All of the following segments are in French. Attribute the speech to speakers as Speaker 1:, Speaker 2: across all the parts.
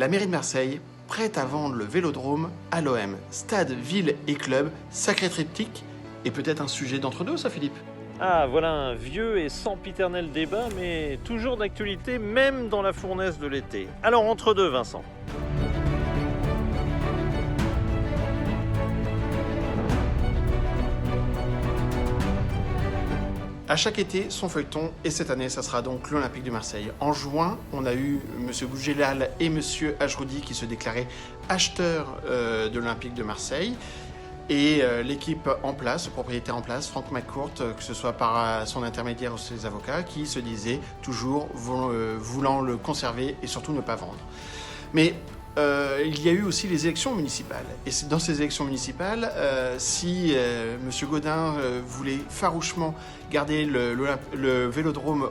Speaker 1: la mairie de Marseille prête à vendre le Vélodrome à l'OM. Stade, ville et club, sacré triptyque et peut-être un sujet d'entre-deux, ça Philippe?
Speaker 2: Ah, voilà un vieux et sempiternel débat, mais toujours d'actualité, même dans la fournaise de l'été. Alors, entre deux, Vincent.
Speaker 1: À chaque été, son feuilleton, et cette année, ça sera donc l'Olympique de Marseille. En juin, on a eu M. Bougélal et M. Ajroudi qui se déclaraient acheteurs de l'Olympique de Marseille. Et l'équipe en place, le propriétaire en place, Franck McCourt, que ce soit par son intermédiaire ou ses avocats, qui se disaient toujours voulant le conserver et surtout ne pas vendre. Mais il y a eu aussi les élections municipales. Et c'est dans ces élections municipales, si M. Gaudin voulait farouchement garder le Vélodrome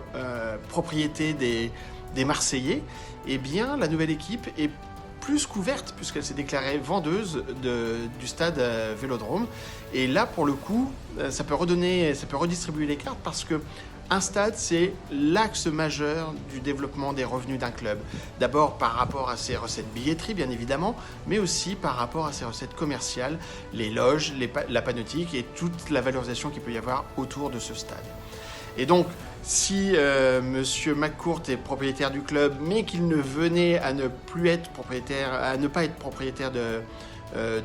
Speaker 1: propriété des Marseillais, eh bien la nouvelle équipe est plus couverte puisqu'elle s'est déclarée vendeuse du stade Vélodrome. Et là, pour le coup, ça peut redistribuer les cartes parce que un stade, c'est l'axe majeur du développement des revenus d'un club. D'abord par rapport à ses recettes billetterie, bien évidemment, mais aussi par rapport à ses recettes commerciales, les loges, la panoptique et toute la valorisation qu'il peut y avoir autour de ce stade. Et donc, si Monsieur McCourt est propriétaire du club, mais qu'il ne venait à ne pas être propriétaire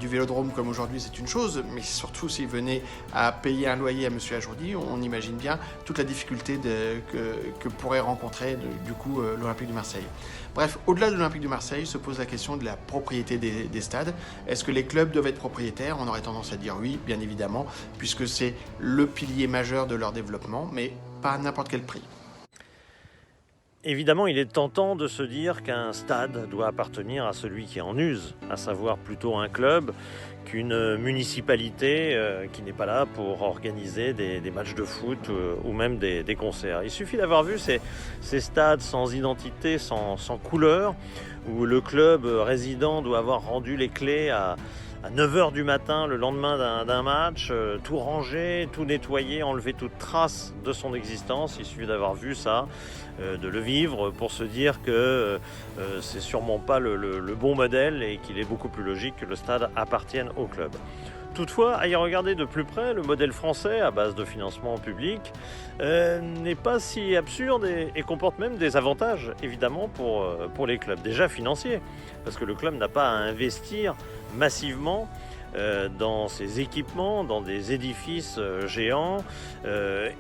Speaker 1: du Vélodrome comme aujourd'hui, c'est une chose, mais surtout s'il venait à payer un loyer à M. Ajroudi, on imagine bien toute la difficulté que pourrait rencontrer du coup l'Olympique de Marseille. Bref, au-delà de l'Olympique de Marseille se pose la question de la propriété des stades. Est-ce que les clubs doivent être propriétaires? On aurait tendance à dire oui, bien évidemment, puisque c'est le pilier majeur de leur développement, mais pas à n'importe quel prix.
Speaker 2: Évidemment, il est tentant de se dire qu'un stade doit appartenir à celui qui en use, à savoir plutôt un club qu'une municipalité qui n'est pas là pour organiser des matchs de foot ou même des concerts. Il suffit d'avoir vu ces stades sans identité, sans couleur, où le club résident doit avoir rendu les clés à 9h du matin le lendemain d'un match, tout rangé, tout nettoyé, enlever toute trace de son existence. Il suffit d'avoir vu ça, de le vivre pour se dire que c'est sûrement pas le bon modèle et qu'il est beaucoup plus logique que le stade appartienne au club. Toutefois, à y regarder de plus près, le modèle français à base de financement public n'est pas si absurde et comporte même des avantages, évidemment, pour les clubs. Déjà financiers, parce que le club n'a pas à investir massivement dans ses équipements, dans des édifices géants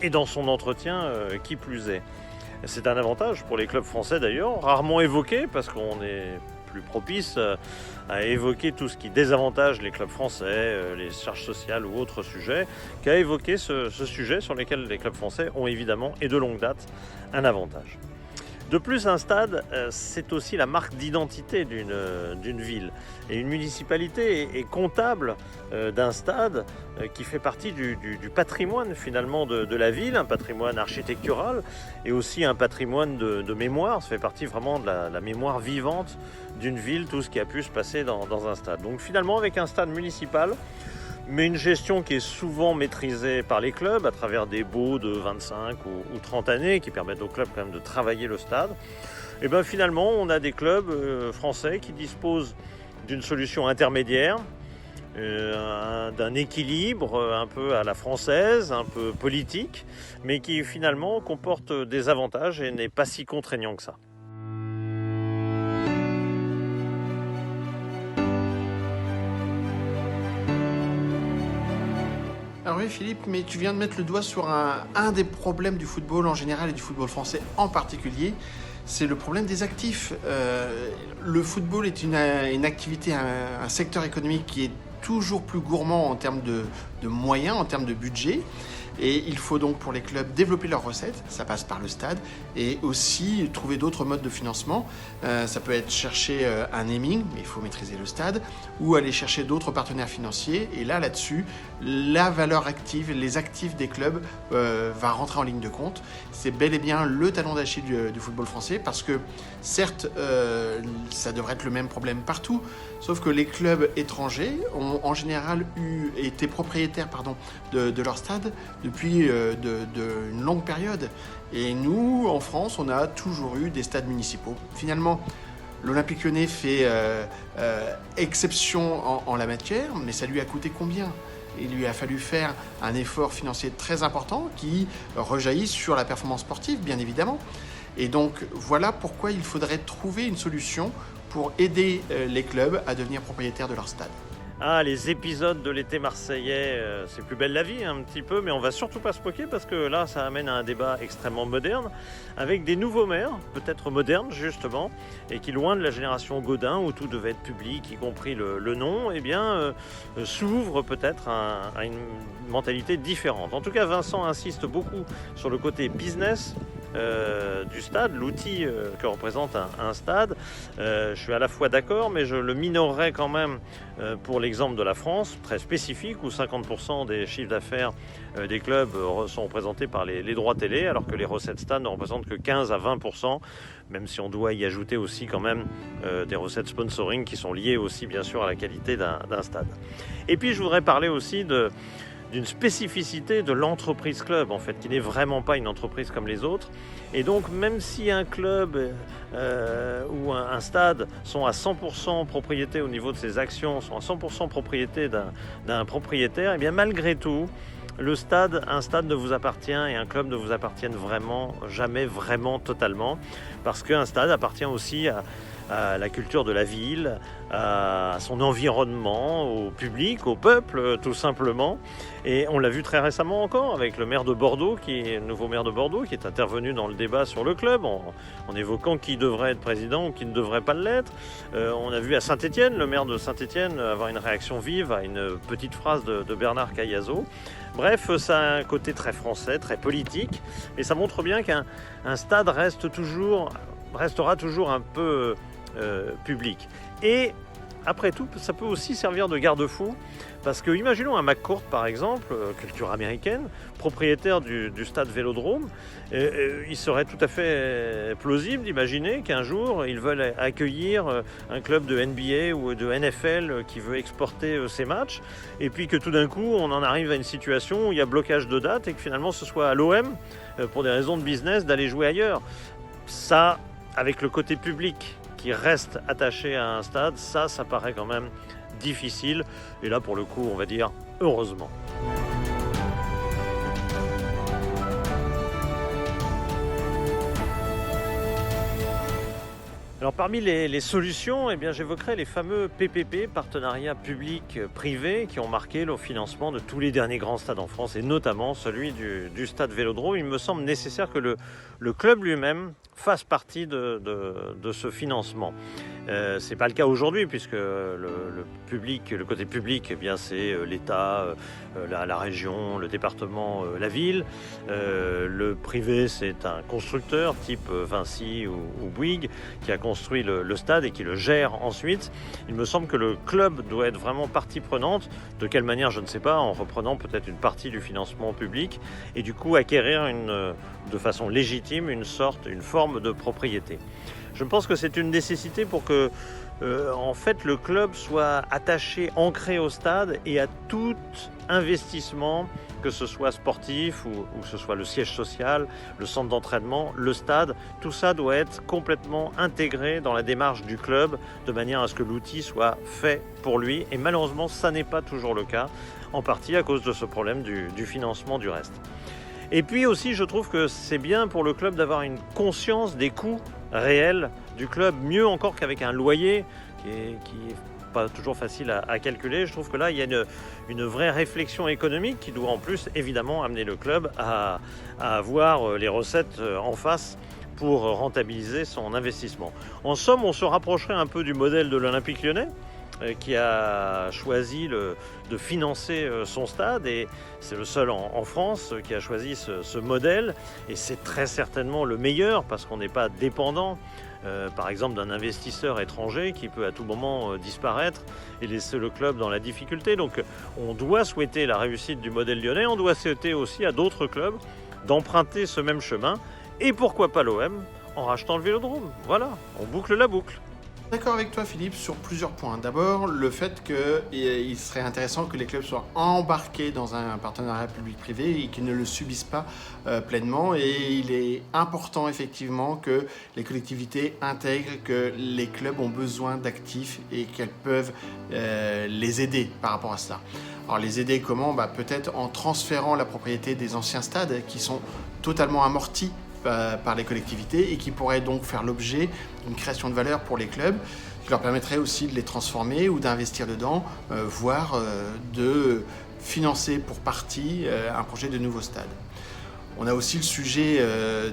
Speaker 2: et dans son entretien qui plus est. C'est un avantage pour les clubs français d'ailleurs, rarement évoqué parce qu'on est plus propice à évoquer tout ce qui désavantage les clubs français, les charges sociales ou autres sujets, qu'à évoquer ce sujet sur lequel les clubs français ont évidemment et de longue date un avantage. De plus, un stade, c'est aussi la marque d'identité d'une ville. Et une municipalité est comptable d'un stade qui fait partie du patrimoine finalement de la ville, un patrimoine architectural et aussi un patrimoine de mémoire. Ça fait partie vraiment de la mémoire vivante d'une ville, tout ce qui a pu se passer dans un stade. Donc finalement, avec un stade municipal, mais une gestion qui est souvent maîtrisée par les clubs à travers des baux de 25 ou 30 années qui permettent aux clubs quand même de travailler le stade. Et bien finalement, on a des clubs français qui disposent d'une solution intermédiaire, d'un équilibre un peu à la française, un peu politique, mais qui finalement comporte des avantages et n'est pas si contraignant que ça.
Speaker 1: Alors oui Philippe, mais tu viens de mettre le doigt sur un des problèmes du football en général et du football français en particulier, c'est le problème des actifs. Le football est une activité, un secteur économique qui est toujours plus gourmand en termes de moyens, en termes de budget. Et il faut donc pour les clubs développer leurs recettes, ça passe par le stade, et aussi trouver d'autres modes de financement. Ça peut être chercher un naming, mais il faut maîtriser le stade, ou aller chercher d'autres partenaires financiers. Et là-dessus, la valeur active, les actifs des clubs va rentrer en ligne de compte. C'est bel et bien le talon d'Achille du football français, parce que certes, ça devrait être le même problème partout, sauf que les clubs étrangers ont en général été propriétaires de leur stade depuis une longue période. Et nous, en France, on a toujours eu des stades municipaux. Finalement, L'Olympique Lyonnais fait exception en la matière, mais ça lui a coûté combien ? Il lui a fallu faire un effort financier très important qui rejaillit sur la performance sportive, bien évidemment. Et donc, voilà pourquoi il faudrait trouver une solution pour aider les clubs à devenir propriétaires de leur stade.
Speaker 2: Ah, les épisodes de l'été marseillais, c'est plus belle la vie un petit peu, mais on va surtout pas se moquer parce que là, ça amène à un débat extrêmement moderne avec des nouveaux maires, peut-être modernes justement, et qui, loin de la génération Gaudin où tout devait être public, y compris le nom, s'ouvrent peut-être à une mentalité différente. En tout cas, Vincent insiste beaucoup sur le côté business du stade, l'outil que représente un stade. Je suis à la fois d'accord, mais je le minorerai quand même pour l'exemple de la France, très spécifique, où 50% des chiffres d'affaires des clubs sont représentés par les droits télé, alors que les recettes stade ne représentent que 15 à 20%, même si on doit y ajouter aussi quand même des recettes sponsoring qui sont liées aussi bien sûr à la qualité d'un stade. Et puis je voudrais parler aussi d'une spécificité de l'entreprise club, en fait, qui n'est vraiment pas une entreprise comme les autres. Et donc, même si un club ou un stade sont à 100% propriété au niveau de ses actions, sont à 100% propriété d'un propriétaire, et bien malgré tout, un stade ne vous appartient et un club ne vous appartiennent vraiment, jamais vraiment totalement, parce qu'un stade appartient aussi à la culture de la ville, à son environnement, au public, au peuple, tout simplement. Et on l'a vu très récemment encore avec le maire de Bordeaux, le nouveau maire de Bordeaux, qui est intervenu dans le débat sur le club en évoquant qui devrait être président ou qui ne devrait pas l'être. On a vu à Saint-Étienne, le maire de Saint-Étienne, avoir une réaction vive à une petite phrase de Bernard Caillasot. Bref, ça a un côté très français, très politique, et ça montre bien qu'un stade restera toujours un peu public. Et après tout, ça peut aussi servir de garde-fou, parce que imaginons un McCourt par exemple, culture américaine, propriétaire du stade Vélodrome, il serait tout à fait plausible d'imaginer qu'un jour ils veulent accueillir un club de NBA ou de NFL qui veut exporter ses matchs, et puis que tout d'un coup on en arrive à une situation où il y a blocage de date et que finalement ce soit à l'OM, pour des raisons de business, d'aller jouer ailleurs. Ça, avec le côté public qui reste attaché à un stade, ça paraît quand même difficile. Et là, pour le coup, on va dire heureusement. Alors parmi les solutions, j'évoquerai les fameux PPP, partenariats publics-privés, qui ont marqué le financement de tous les derniers grands stades en France, et notamment celui du stade Vélodrome. Il me semble nécessaire que le club lui-même fasse partie de ce financement. C'est pas le cas aujourd'hui, puisque le côté public, c'est l'État, la région, le département, la ville. Le privé, c'est un constructeur type Vinci ou Bouygues qui a construit le stade et qui le gère ensuite. Il me semble que le club doit être vraiment partie prenante. De quelle manière, je ne sais pas, en reprenant peut-être une partie du financement public et du coup acquérir de façon légitime une forme de propriété. Je pense que c'est une nécessité pour que le club soit attaché, ancré au stade et à tout investissement, que ce soit sportif ou que ce soit le siège social, le centre d'entraînement, le stade. Tout ça doit être complètement intégré dans la démarche du club de manière à ce que l'outil soit fait pour lui. Et malheureusement, ça n'est pas toujours le cas, en partie à cause de ce problème du financement du reste. Et puis aussi, je trouve que c'est bien pour le club d'avoir une conscience des coûts réels du club, mieux encore qu'avec un loyer qui est pas toujours facile à calculer. Je trouve que là, il y a une vraie réflexion économique qui doit en plus évidemment amener le club à avoir les recettes en face pour rentabiliser son investissement. En somme, on se rapprocherait un peu du modèle de l'Olympique Lyonnais, qui a choisi de financer son stade, et c'est le seul en France qui a choisi ce modèle, et c'est très certainement le meilleur parce qu'on n'est pas dépendant par exemple d'un investisseur étranger qui peut à tout moment disparaître et laisser le club dans la difficulté. Donc on doit souhaiter la réussite du modèle lyonnais, on doit souhaiter aussi à d'autres clubs d'emprunter ce même chemin, et pourquoi pas l'OM en rachetant le Vélodrome. Voilà, on boucle la boucle.
Speaker 1: D'accord avec toi, Philippe, sur plusieurs points. D'abord, le fait qu'il serait intéressant que les clubs soient embarqués dans un partenariat public-privé et qu'ils ne le subissent pas pleinement. Et il est important, effectivement, que les collectivités intègrent que les clubs ont besoin d'actifs et qu'elles peuvent les aider par rapport à cela. Alors, les aider comment? Peut-être en transférant la propriété des anciens stades qui sont totalement amortis par les collectivités et qui pourraient donc faire l'objet d'une création de valeur pour les clubs, qui leur permettrait aussi de les transformer ou d'investir dedans, voire de financer pour partie un projet de nouveau stade. On a aussi le sujet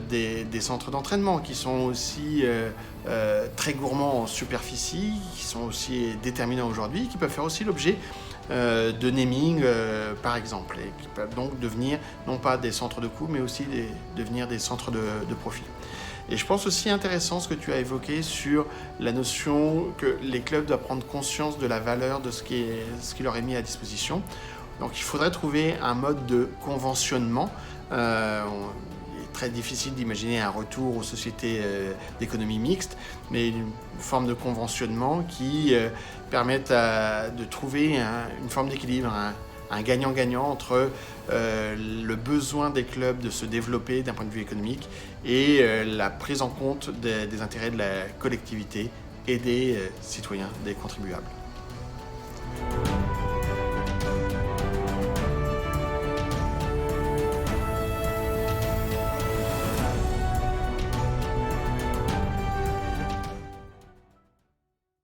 Speaker 1: des centres d'entraînement qui sont aussi très gourmands en superficie, qui sont aussi déterminants aujourd'hui, qui peuvent faire aussi l'objet de naming par exemple, et qui peuvent donc devenir non pas des centres de coût mais aussi devenir des centres de profit. Et je pense aussi intéressant ce que tu as évoqué sur la notion que les clubs doivent prendre conscience de la valeur de ce qui leur est mis à disposition. Donc il faudrait trouver un mode de conventionnement. Il est très difficile d'imaginer un retour aux sociétés d'économie mixte, mais une forme de conventionnement qui permette de trouver une forme d'équilibre, un gagnant-gagnant entre le besoin des clubs de se développer d'un point de vue économique et la prise en compte des intérêts de la collectivité et des citoyens, des contribuables.